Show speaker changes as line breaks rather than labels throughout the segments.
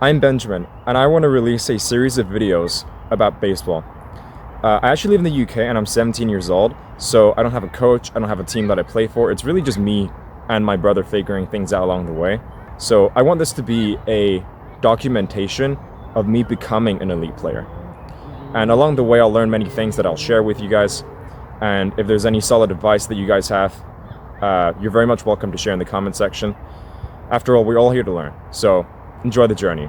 I'm Benjamin, and I want to release a series of videos about baseball. I actually live in the UK and I'm 17 years old, so I don't have a coach, I don't have a team that I play for. It's really just me and my brother figuring things out along the way. So I want this to be a documentation of me becoming an elite player. And along the way, I'll learn many things that I'll share with you guys. And if there's any solid advice that you guys have, you're very much welcome to share in the comment section. After all, we're all here to learn, so enjoy the journey.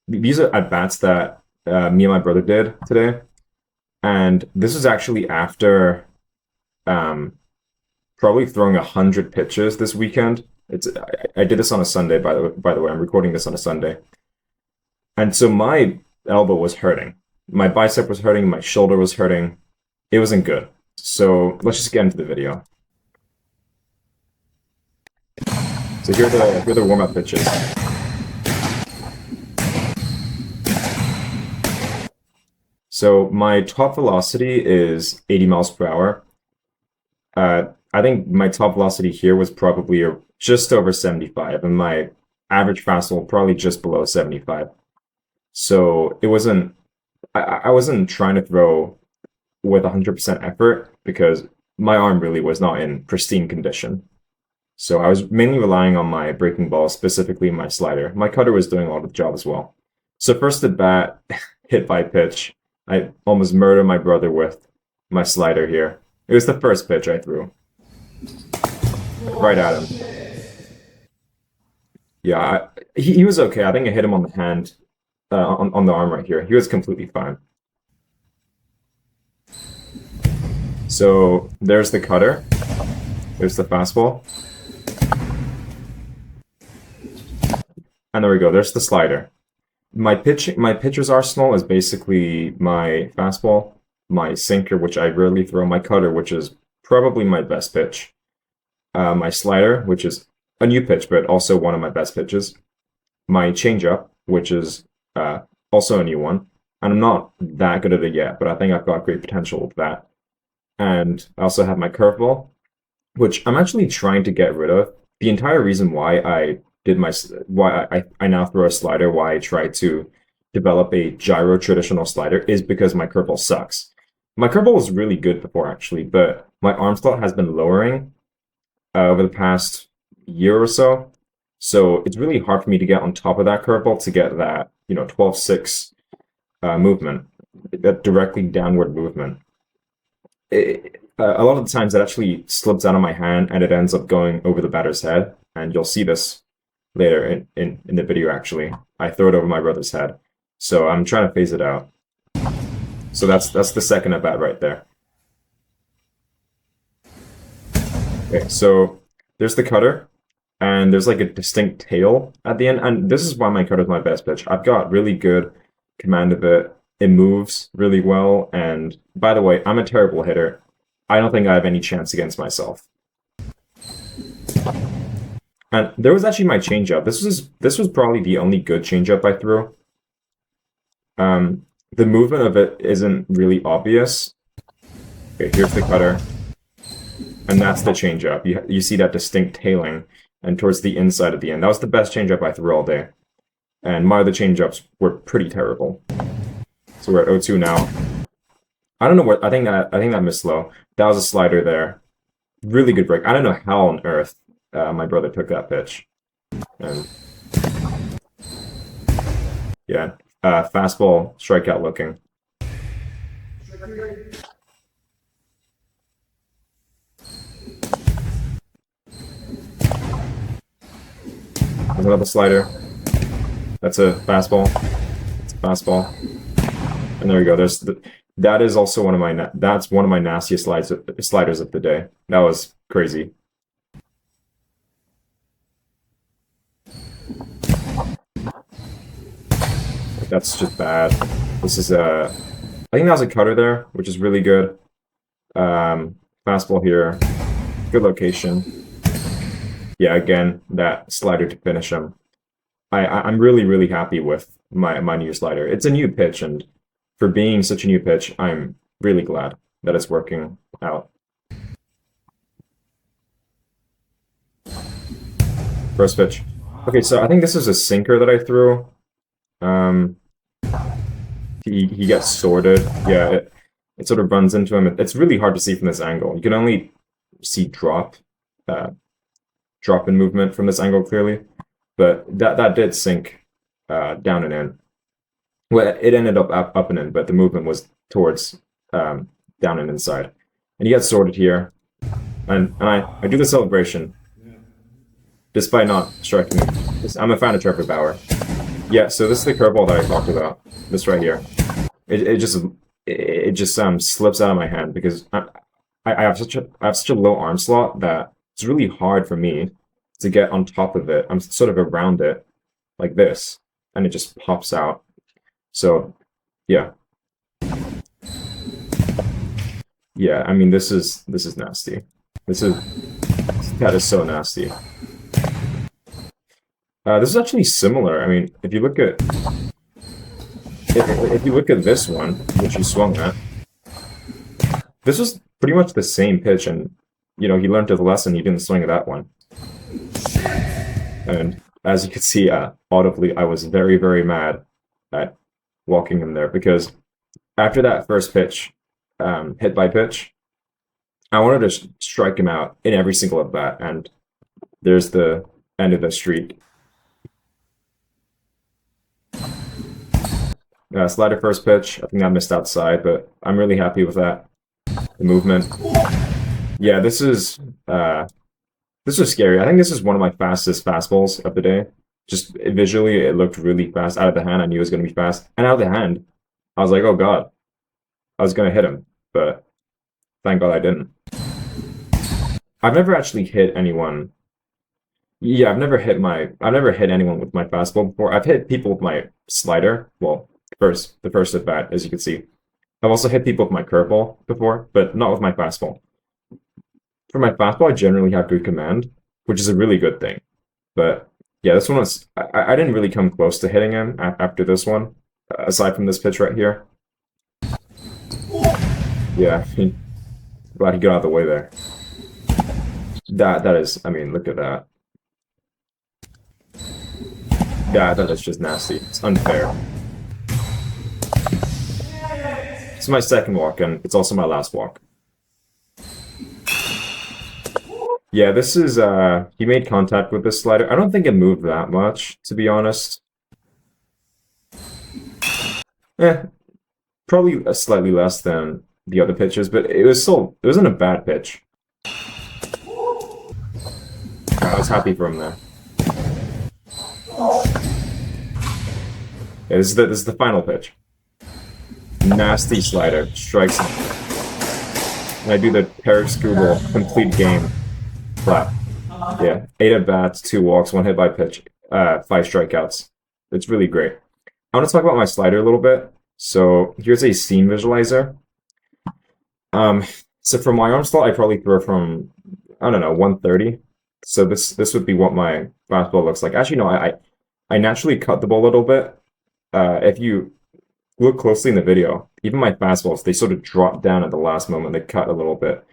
These are at-bats that me and my brother did today. And this is actually after probably throwing 100 pitches this weekend. I did this on a Sunday, by the way. I'm recording this on a Sunday. And so my elbow was hurting. My bicep was hurting, my shoulder was hurting. It wasn't good. So let's just get into the video. So here are the warm-up pitches. So my top velocity is 80 miles per hour. I think my top velocity here was probably just over 75, and my average fastball probably just below 75. So it wasn't. I wasn't trying to throw with 100% effort because my arm really was not in pristine condition. So I was mainly relying on my breaking ball, specifically my slider. My cutter was doing a lot of the job as well. So first at bat, hit by pitch. I almost murdered my brother with my slider here. It was the first pitch I threw. Right at him. Yeah, he was okay. I think I hit him on the hand, on the arm right here. He was completely fine. So there's the cutter. There's the fastball. And there we go. There's the slider. My pitcher's arsenal is basically my fastball, my sinker, which I rarely throw, my cutter, which is probably my best pitch, my slider, which is a new pitch, but also one of my best pitches, my changeup, which is also a new one, and I'm not that good at it yet, but I think I've got great potential with that. And I also have my curveball, which I'm actually trying to get rid of. The entire reason why I now throw a slider, why I try to develop a gyro traditional slider, is because my curveball sucks. My curveball was really good before, actually, but my arm slot has been lowering over the past year or so. So it's really hard for me to get on top of that curveball to get that 12-6 movement, that directly downward movement. A lot of the times it actually slips out of my hand and it ends up going over the batter's head, and you'll see this later in the video. Actually, I throw it over my brother's head, so I'm trying to phase it out. So that's the second at bat right there. Okay, so there's the cutter, and there's like a distinct tail at the end, and this is why my cutter is my best pitch. I've got really good command of it. It moves really well, and by the way, I'm a terrible hitter. I don't think I have any chance against myself. And there was actually my changeup. This was probably the only good changeup I threw. The movement of it isn't really obvious. Okay, here's the cutter, and that's the changeup. You see that distinct tailing, and towards the inside at the end. That was the best changeup I threw all day, and my other changeups were pretty terrible. So we're at 0-2 now. I don't know what I think that missed low. That was a slider there. Really good break. I don't know how on earth my brother took that pitch. And yeah, fastball, strikeout looking. Another slider. That's a fastball. It's a fastball. And there we go. That is also one of my nastiest sliders of the day. That was crazy. That's just bad. This is I think that was a cutter there, which is really good. Fastball here. Good location. Yeah, again, that slider to finish him. I'm really, really happy with my new slider. It's a new pitch, and for being such a new pitch, I'm really glad that it's working out. First pitch. Okay, so I think this is a sinker that I threw. Um, he gets sorted. Yeah, it sort of runs into him. It's really hard to see from this angle. You can only see uh, drop in movement from this angle clearly, but that did sink down and in. Well, it ended up and in, but the movement was towards down and inside. And he gets sorted here, and I do the celebration despite not striking me. I'm a fan of Trevor Bauer. Yeah, so this is the curveball that I talked about. This right here. It just slips out of my hand because I have such a low arm slot that it's really hard for me to get on top of it. I'm sort of around it like this, and it just pops out. So, yeah. Yeah, I mean this is nasty. That is so nasty. This is actually similar. I mean, if you look at this one, which you swung at, this was pretty much the same pitch, and he learned his lesson. He didn't swing at that one. And as you can see, audibly, I was very, very mad at walking him there because after that first pitch, hit by pitch, I wanted to strike him out in every single at bat, and there's the end of the streak. Slider first pitch. I think I missed outside, but I'm really happy with that. The movement. Yeah, this was scary. I think this is one of my fastest fastballs of the day. Just visually, it looked really fast. Out of the hand, I knew it was going to be fast. And out of the hand, I was like, oh god. I was going to hit him, but thank god I didn't. I've never actually hit anyone. Yeah, I've never hit anyone with my fastball before. I've hit people with my slider. Well, the first at bat, as you can see. I've also hit people with my curveball before, but not with my fastball. For my fastball, I generally have good command, which is a really good thing. But yeah, this one was. I didn't really come close to hitting him after this one, aside from this pitch right here. Yeah, glad he got out of the way there. That is. I mean, look at that. Yeah, that is just nasty. It's unfair. It's my second walk, and it's also my last walk. Yeah, this is, he made contact with this slider. I don't think it moved that much, to be honest. Probably slightly less than the other pitches, but it wasn't a bad pitch. I was happy for him there. Yeah, this is the final pitch. Nasty slider, strikes him. And I do the Peric Skubal complete game flat. Yeah, 8 at bats, 2 walks, 1 hit by pitch, 5 strikeouts. It's really great. I want to talk about my slider a little bit. So here's a seam visualizer. So for my arm slot, I probably throw from, I don't know, 130. So this would be what my fastball looks like. Actually, no, I naturally cut the ball a little bit. If you look closely in the video, even my fastballs, they sort of drop down at the last moment. They cut a little bit.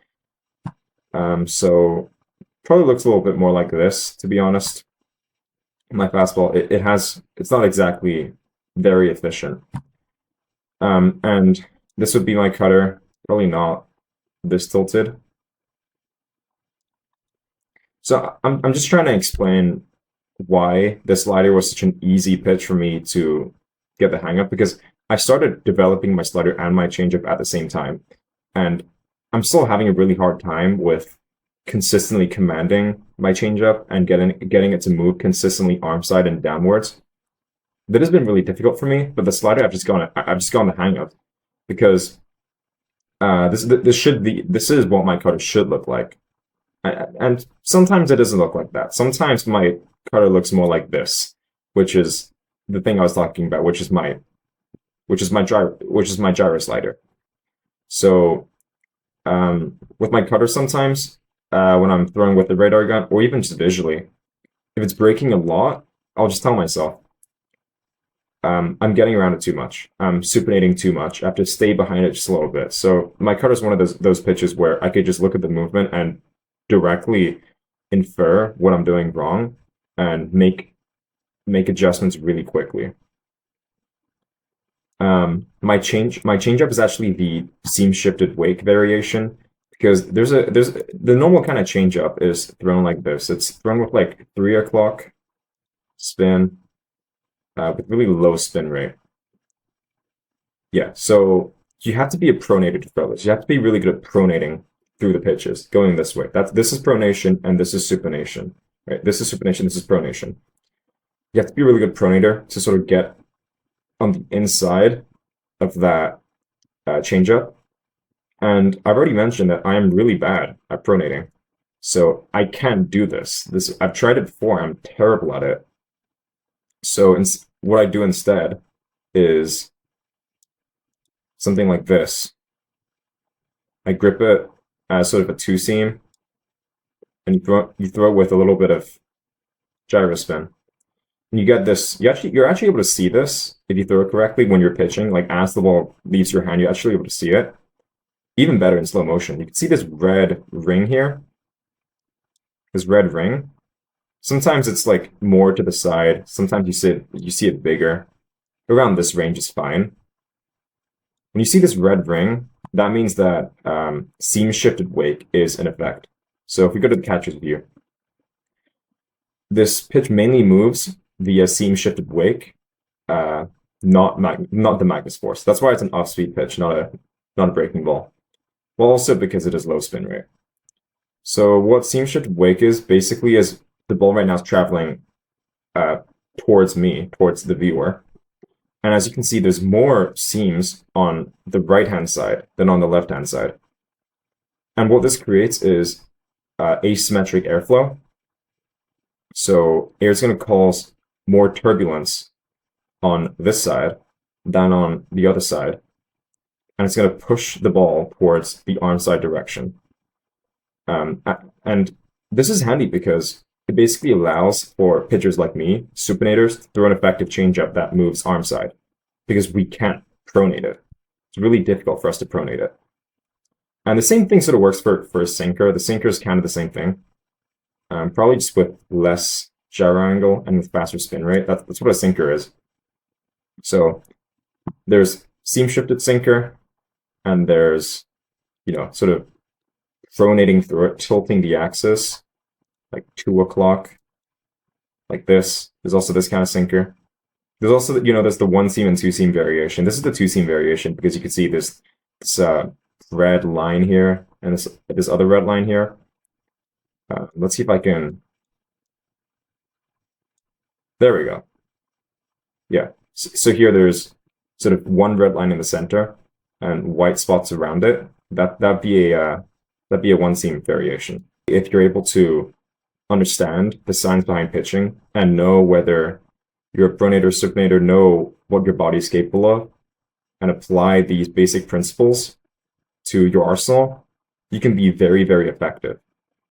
So probably looks a little bit more like this, to be honest. My fastball, it's not exactly very efficient. And this would be my cutter, probably not this tilted. So I'm just trying to explain why the slider was such an easy pitch for me to get the hang of, because I started developing my slider and my changeup at the same time, and I'm still having a really hard time with consistently commanding my changeup and getting it to move consistently arm side and downwards. That has been really difficult for me, but the slider I've just gone the hang of, because this is what my cutter should look like, and sometimes it doesn't look like that. Sometimes my cutter looks more like this, which is the thing I was talking about, which is my gyro slider. So with my cutter, sometimes when I'm throwing with the radar gun, or even just visually, if it's breaking a lot, I'll just tell myself, I'm getting around it too much. I'm supinating too much. I have to stay behind it just a little bit. So my cutter is one of those pitches where I could just look at the movement and directly infer what I'm doing wrong and make adjustments really quickly. My changeup is actually the seam shifted wake variation, because there's the normal kind of changeup is thrown like this. It's thrown with like 3 o'clock spin, with really low spin rate. Yeah, so you have to be a pronator to throw this. You have to be really good at pronating through the pitches, going this way. This is pronation and this is supination. Right? This is supination, this is pronation. You have to be a really good pronator to sort of get on the inside of that changeup. And I've already mentioned that I am really bad at pronating. So I can't do this. I've tried it before, I'm terrible at it. So what I do instead is something like this. I grip it as sort of a two seam, and you throw it with a little bit of gyro spin. And you get this, you're actually able to see this if you throw it correctly when you're pitching. Like as the ball leaves your hand, you're actually able to see it. Even better in slow motion. You can see this red ring here. This red ring. Sometimes it's like more to the side. Sometimes you see it bigger. Around this range is fine. When you see this red ring, that means that seam shifted wake is in effect. So if we go to the catcher's view, this pitch mainly moves via seam shifted wake, not the Magnus Force. That's why it's an off-speed pitch, not a breaking ball. Well, also because it is low spin rate. So what seam shifted wake is basically is the ball right now is traveling towards me, towards the viewer. And as you can see, there's more seams on the right-hand side than on the left-hand side. And what this creates is asymmetric airflow. So air is going to cause more turbulence on this side than on the other side. And it's going to push the ball towards the arm side direction. And this is handy because it basically allows for pitchers like me, supinators, to throw an effective changeup that moves arm side, because we can't pronate it. It's really difficult for us to pronate it. And the same thing sort of works for a sinker. The sinker is kind of the same thing, probably just with less gyro angle and with faster spin rate. That's what a sinker is. So there's seam shifted sinker, and there's, sort of pronating through it, tilting the axis, like 2 o'clock, like this. There's also this kind of sinker. There's also, there's the 1 seam and 2 seam variation. This is the 2 seam variation because you can see this red line here and this other red line here. Let's see if I can. There we go. Yeah. So here there's sort of 1 red line in the center and white spots around it. That'd be a 1 seam variation. If you're able to understand the science behind pitching and know whether you're a pronator or supinator, know what your body is capable of, and apply these basic principles to your arsenal, you can be very, very effective.